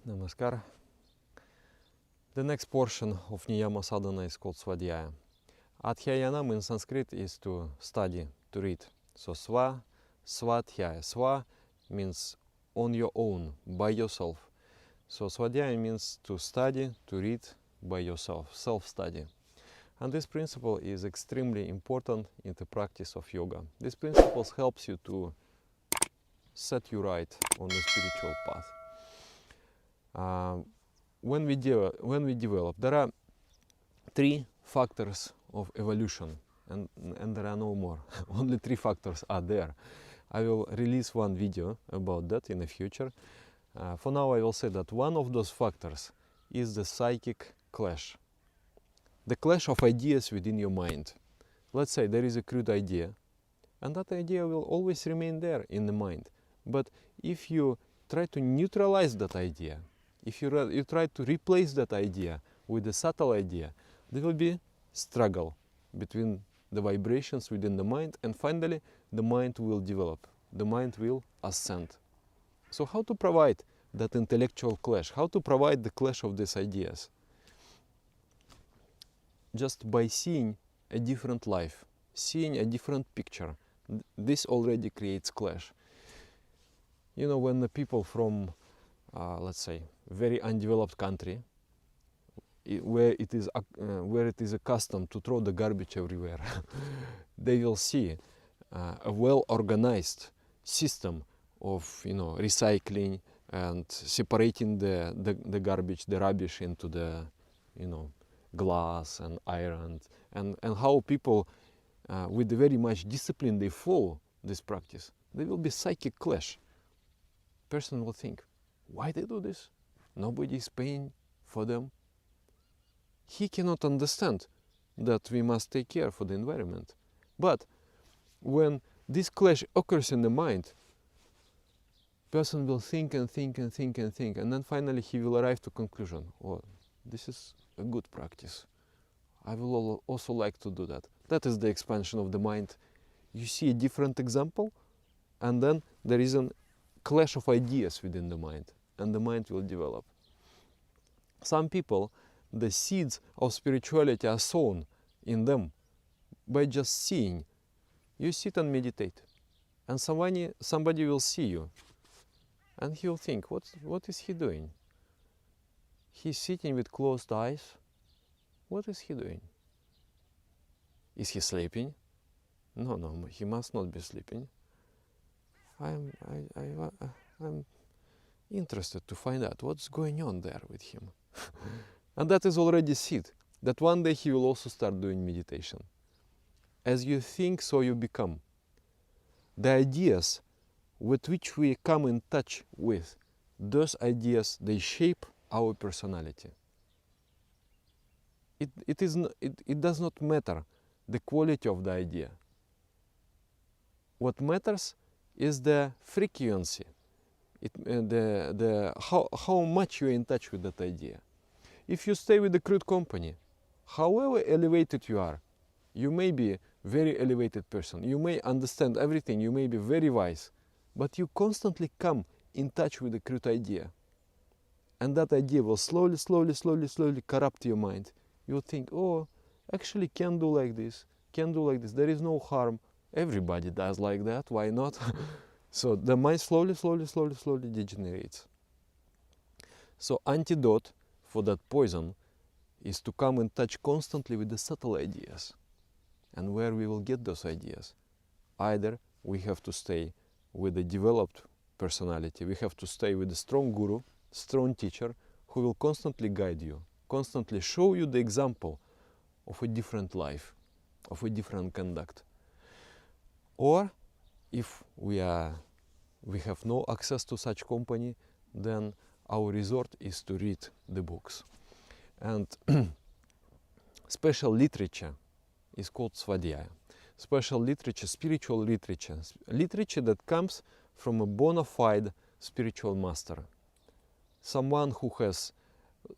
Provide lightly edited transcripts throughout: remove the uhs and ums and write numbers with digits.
Namaskar. The next portion of Niyama Sadhana is called Svadhyaya. Adhyayanam in Sanskrit is to study, to read. So Sva, Svadhyaya. Sva means on your own, by yourself. So Svadhyaya means to study, to read by yourself, self-study. And this principle is extremely important in the practice of yoga. This principle helps you to set you right on the spiritual path. When we develop, there are three factors of evolution, and there are no more. Only three factors are there. I will release one video about that in the future. For now, I will say that one of those factors is the psychic clash. The clash of ideas within your mind. Let's say there is a crude idea, and that idea will always remain there in the mind. But if you try to neutralize that idea, if you try to replace that idea with a subtle idea, there will be struggle between the vibrations within the mind, and finally the mind will develop, the mind will ascend. So how to provide that intellectual clash? How to provide the clash of these ideas? Just by seeing a different life, seeing a different picture. This already creates clash. You know, when the people from, let's say, very undeveloped country, where it is accustomed to throw the garbage everywhere, they will see a well-organized system of, recycling and separating the garbage, the rubbish into the, glass and iron, and how people with very much discipline they follow this practice. There will be psychic clash. Person will think, why they do this? Nobody is paying for them. He cannot understand that we must take care for the environment. But when this clash occurs in the mind, person will think and think and think and think, and then finally he will arrive to conclusion, oh, this is a good practice. I will also like to do that. That is the expansion of the mind. You see a different example, and then there is a clash of ideas within the mind, and the mind will develop. Some people, the seeds of spirituality are sown in them by just seeing. You sit and meditate, and somebody will see you, and he will think, what is he doing? He's sitting with closed eyes. What is he doing? Is he sleeping? No, he must not be sleeping. I'm interested to find out what's going on there with him. And that is already seed, that one day he will also start doing meditation. As you think, so you become. The ideas with which we come in touch with, those ideas, they shape our personality. It does not matter the quality of the idea. What matters is the frequency, how much you are in touch with that idea. If you stay with the crude company, however elevated you are, you may be a very elevated person, you may understand everything, you may be very wise, but you constantly come in touch with the crude idea. And that idea will slowly corrupt your mind. You'll think, oh, actually can do like this, there is no harm. Everybody does like that, why not? So the mind slowly degenerates. So antidote for that poison is to come in touch constantly with the subtle ideas. And where we will get those ideas? Either we have to stay with a developed personality, we have to stay with a strong guru, strong teacher, who will constantly guide you, constantly show you the example of a different life, of a different conduct. Or if we have no access to such company, then our resort is to read the books. And special literature is called Svadhyaya. Special literature, spiritual literature, literature that comes from a bona fide spiritual master. Someone who has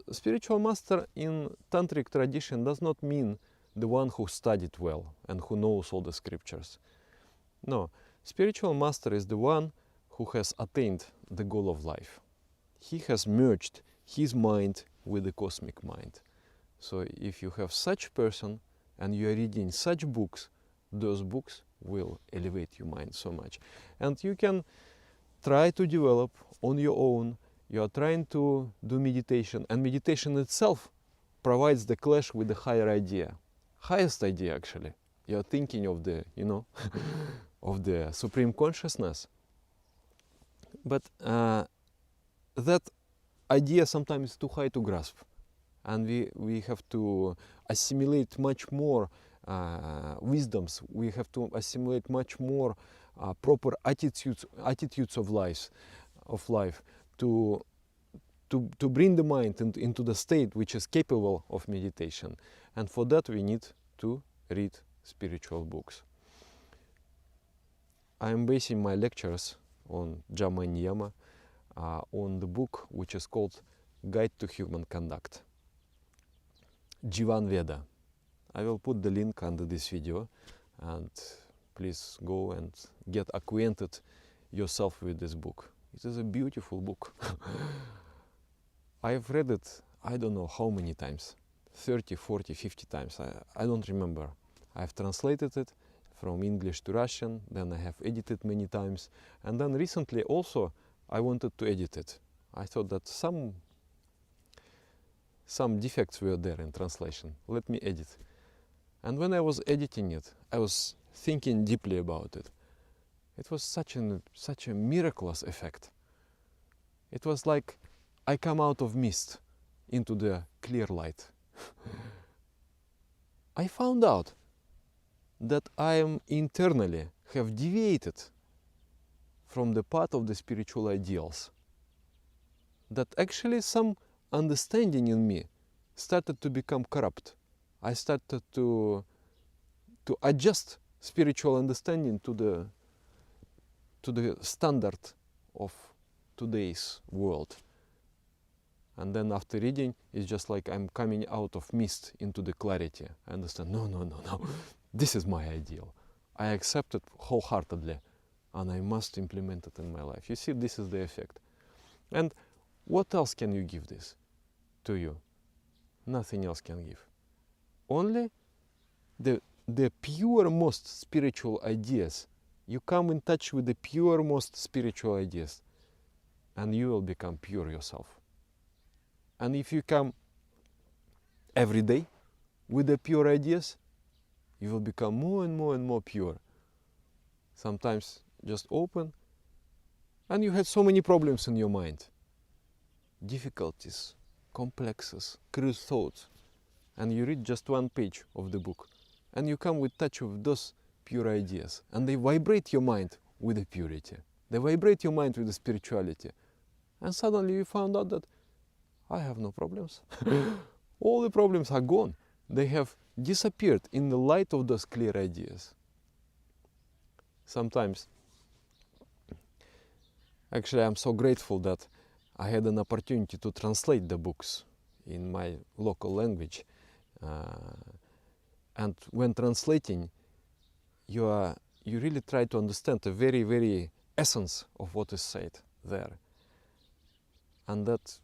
spiritual master in tantric tradition does not mean the one who studied well and who knows all the scriptures. No, spiritual master is the one who has attained the goal of life. he has merged his mind with the cosmic mind. So if you have such person and you are reading such books, those books will elevate your mind so much. And you can try to develop on your own. You are trying to do meditation, and meditation itself provides the clash with the higher idea, highest idea actually. You are thinking of the, of the supreme consciousness, but that idea sometimes is too high to grasp, and we have to assimilate much more wisdoms. We have to assimilate much more proper attitudes of life to bring the mind into the state which is capable of meditation. And for that we need to read spiritual books. I am basing my lectures on Dhamma Niyama, on the book which is called Guide to Human Conduct, Jivan Veda. I will put the link under this video, and please go and get acquainted yourself with this book. It is a beautiful book. I have read it, I don't know how many times, 30, 40, 50 times, I don't remember. I have translated it from English to Russian, then I have edited many times, and then recently also I wanted to edit it. I thought that some defects were there in translation. Let me edit. And when I was editing it, I was thinking deeply about it. It was such a miraculous effect. It was like I come out of mist into the clear light. I found out that I am internally have deviated from the path of the spiritual ideals. That actually some understanding in me started to become corrupt. I started to adjust spiritual understanding to the standard of today's world. And then after reading, it's just like I'm coming out of mist into the clarity. I understand, no. This is my ideal. I accept it wholeheartedly, and I must implement it in my life. You see, this is the effect. And what else can you give this to you? Nothing else can give. Only the pure most spiritual ideas. You come in touch with the pure most spiritual ideas, and you will become pure yourself. And if you come every day with the pure ideas, you will become more and more and more pure. Sometimes just open, and you had so many problems in your mind. Difficulties, complexes, crude thoughts. And you read just one page of the book, and you come with touch of those pure ideas, and they vibrate your mind with the purity. They vibrate your mind with the spirituality. And suddenly you found out that I have no problems. All the problems are gone. They have disappeared in the light of those clear ideas. Sometimes, actually, I'm so grateful that I had an opportunity to translate the books in my local language. And when translating, you really try to understand the very, very essence of what is said there. And that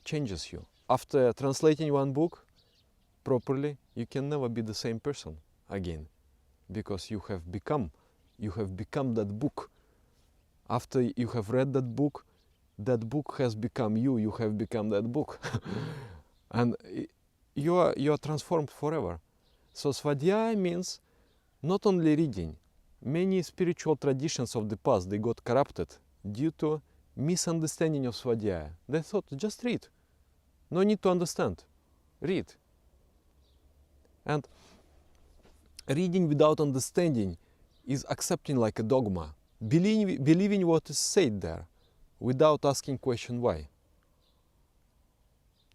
changes you. After translating one book properly, you can never be the same person again, because you have become that book. After you have read that book has become you. You have become that book. And you are transformed forever. So Svadhyaya means not only reading. Many spiritual traditions of the past, they got corrupted due to misunderstanding of Svadhyaya. They thought, just read. No need to understand. Read. And reading without understanding is accepting like a dogma. Believing what is said there without asking question why.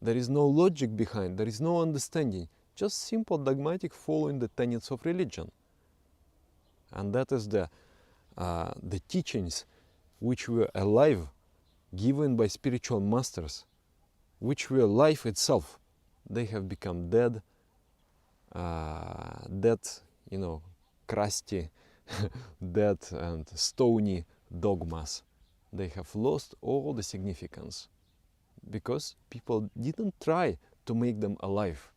There is no logic behind, there is no understanding. Just simple dogmatic following the tenets of religion. And that is the teachings which were alive, given by spiritual masters, which were life itself. They have become dead, crusty, dead and stony dogmas. they have lost all the significance because people didn't try to make them alive.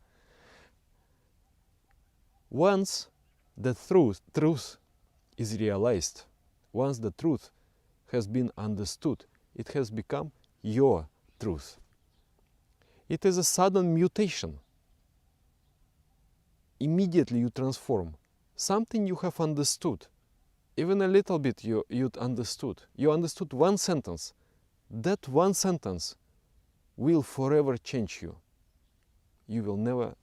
Once the truth is realized, once the truth has been understood, it has become your truth. It is a sudden mutation. Immediately you transform. Something you have understood, even a little bit you'd understood. You understood one sentence. That one sentence will forever change you. You will never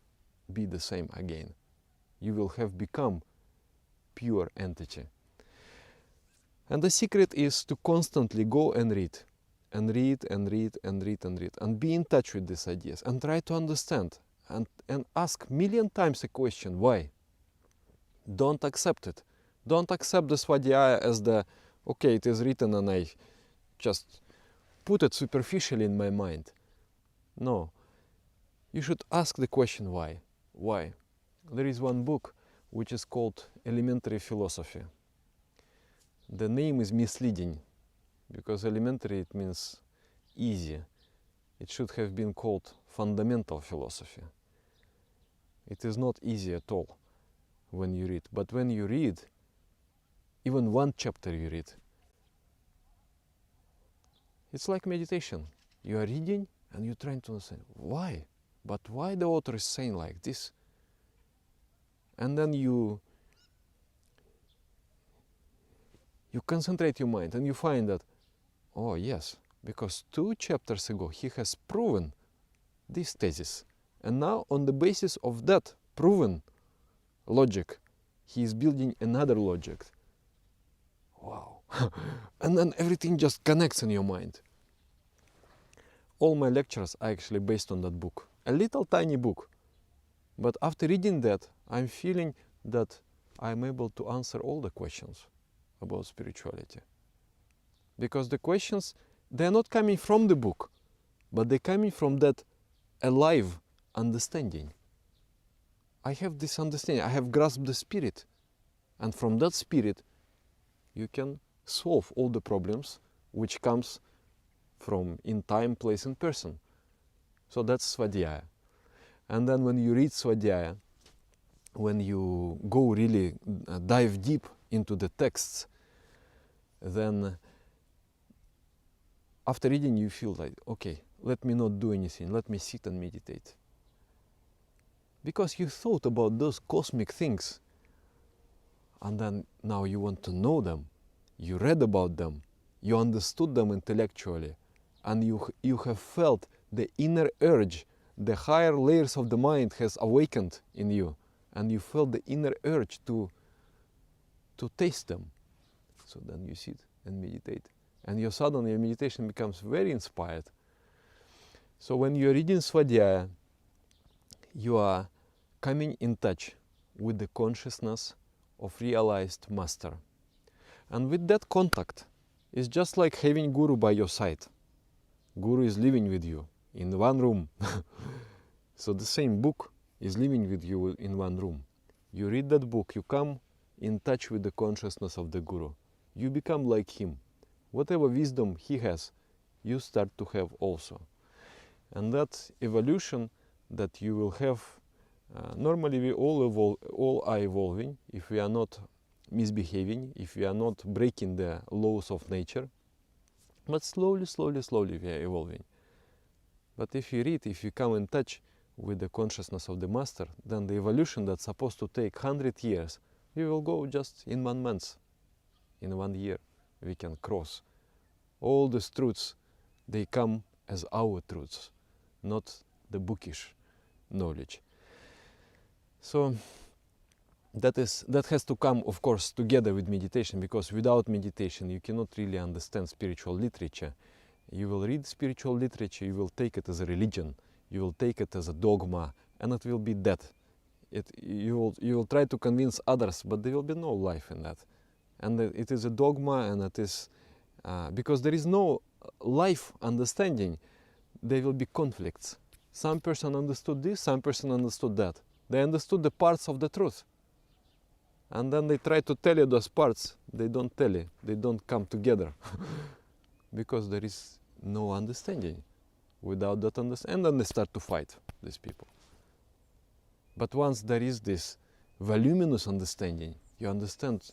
be the same again. You will have become pure entity. And the secret is to constantly go and read. And read and read and read and read. And be in touch with these ideas. And try to understand. And ask million times a question, why? Don't accept it. Don't accept the Svadhyaya as the, okay, it is written and I just put it superficially in my mind. No. You should ask the question why. Why? There is one book which is called Elementary Philosophy. The name is misleading because elementary it means easy. It should have been called Fundamental Philosophy. It is not easy at all when you read. But when you read, even one chapter you read, it's like meditation. You are reading and you're trying to understand why. But why the author is saying like this? And then you concentrate your mind and you find that, oh yes, because 2 chapters ago he has proven this thesis. And now on the basis of that proven logic, he is building another logic. Wow. And then everything just connects in your mind. All my lectures are actually based on that book. A little tiny book. But after reading that, I'm feeling that I'm able to answer all the questions about spirituality. Because the questions, they're not coming from the book, but they're coming from that alive understanding. I have this understanding, I have grasped the spirit. And from that spirit, you can solve all the problems which comes from in time, place and person. So that's Svadhyaya. And then when you read Svadhyaya, when you go really dive deep into the texts, then after reading you feel like, okay, let me not do anything, let me sit and meditate. Because you thought about those cosmic things, and then now you want to know them, you read about them, you understood them intellectually, and you have felt the inner urge, the higher layers of the mind has awakened in you, and you felt the inner urge to taste them. So then you sit and meditate, and suddenly your meditation becomes very inspired. So when you're reading Svadhyaya, you are coming in touch with the consciousness of realized master. And with that contact, it's just like having Guru by your side. Guru is living with you in one room. So the same book is living with you in one room. You read that book, you come in touch with the consciousness of the Guru. You become like him. Whatever wisdom he has, you start to have also. And that evolution that you will have, normally we all are evolving if we are not misbehaving, if we are not breaking the laws of nature. But slowly, slowly, slowly we are evolving. But if you read, if you come in touch with the consciousness of the master, then the evolution that's supposed to take 100 years, we will go just in 1 month, in 1 year. We can cross. All these truths, they come as our truths, not the bookish knowledge. So that has to come, of course, together with meditation, because without meditation you cannot really understand spiritual literature. You will read spiritual literature, you will take it as a religion, you will take it as a dogma, and it will be dead. You will try to convince others, but there will be no life in that. And it is a dogma, and it is because there is no life understanding, there will be conflicts. Some person understood this, some person understood that. They understood the parts of the truth. And then they try to tell you those parts, they don't tell you, they don't come together. because there is no understanding. Without that understanding, and then they start to fight, these people. But once there is this voluminous understanding, you understand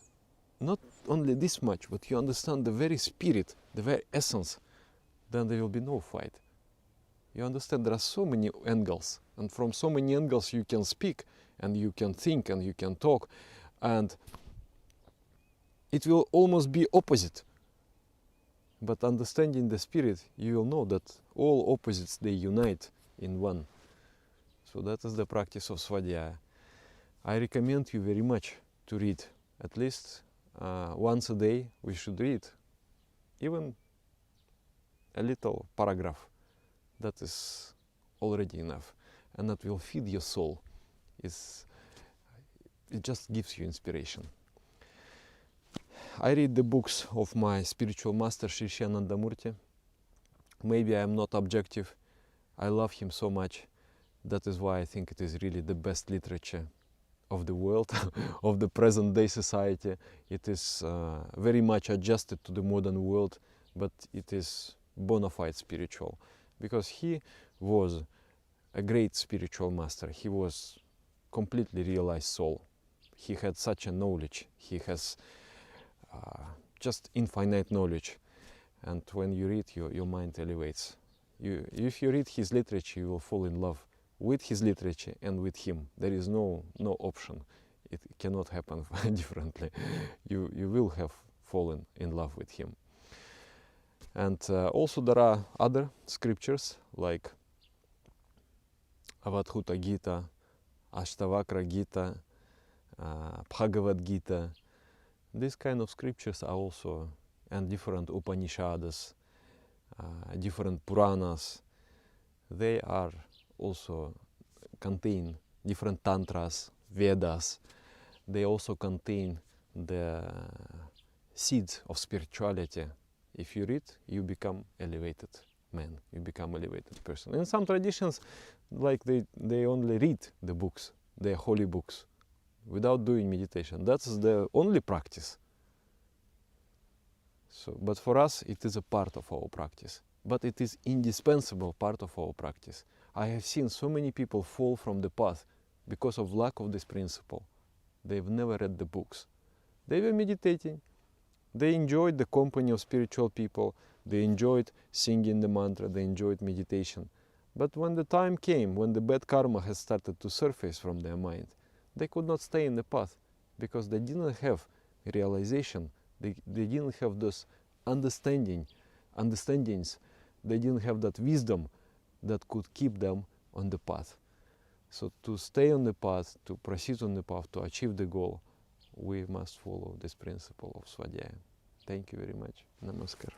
not only this much, but you understand the very spirit, the very essence, then there will be no fight. You understand there are so many angles, and from so many angles you can speak, and you can think, and you can talk, and it will almost be opposite. But understanding the spirit, you will know that all opposites, they unite in one. So that is the practice of Svadhyaya. I recommend you very much to read. At least once a day we should read. Even a little paragraph. That is already enough. And that will feed your soul. It just gives you inspiration. I read the books of my spiritual master Sri Sri Anandamurti. Maybe I am not objective. I love him so much. That is why I think it is really the best literature of the world, of the present day society. It is very much adjusted to the modern world, but it is bona fide spiritual. Because he was a great spiritual master. He was completely realized soul. He had such a knowledge. He has just infinite knowledge. And when you read, your mind elevates. If you read his literature, you will fall in love with his literature and with him. There is no option. It cannot happen differently. You will have fallen in love with him. And also there are other scriptures like Avadhuta Gita, Ashtavakra Gita, Bhagavad Gita. These kind of scriptures are also, and different Upanishads, different Puranas, they are also contain different tantras, Vedas. They also contain the seeds of spirituality. If you read, you become elevated man, you become elevated person. In some traditions, like they only read the books, the holy books, without doing meditation. That's the only practice. So, but for us, it is a part of our practice. But it is indispensable part of our practice. I have seen so many people fall from the path because of lack of this principle. They've never read the books. They were meditating. They enjoyed the company of spiritual people. They enjoyed singing the mantra. They enjoyed meditation. But when the time came, when the bad karma has started to surface from their mind, they could not stay in the path because they didn't have realization. They didn't have those understandings. They didn't have that wisdom that could keep them on the path. So to stay on the path, to proceed on the path, to achieve the goal, we must follow this principle of Svadhyaya. Thank you very much. Namaskar.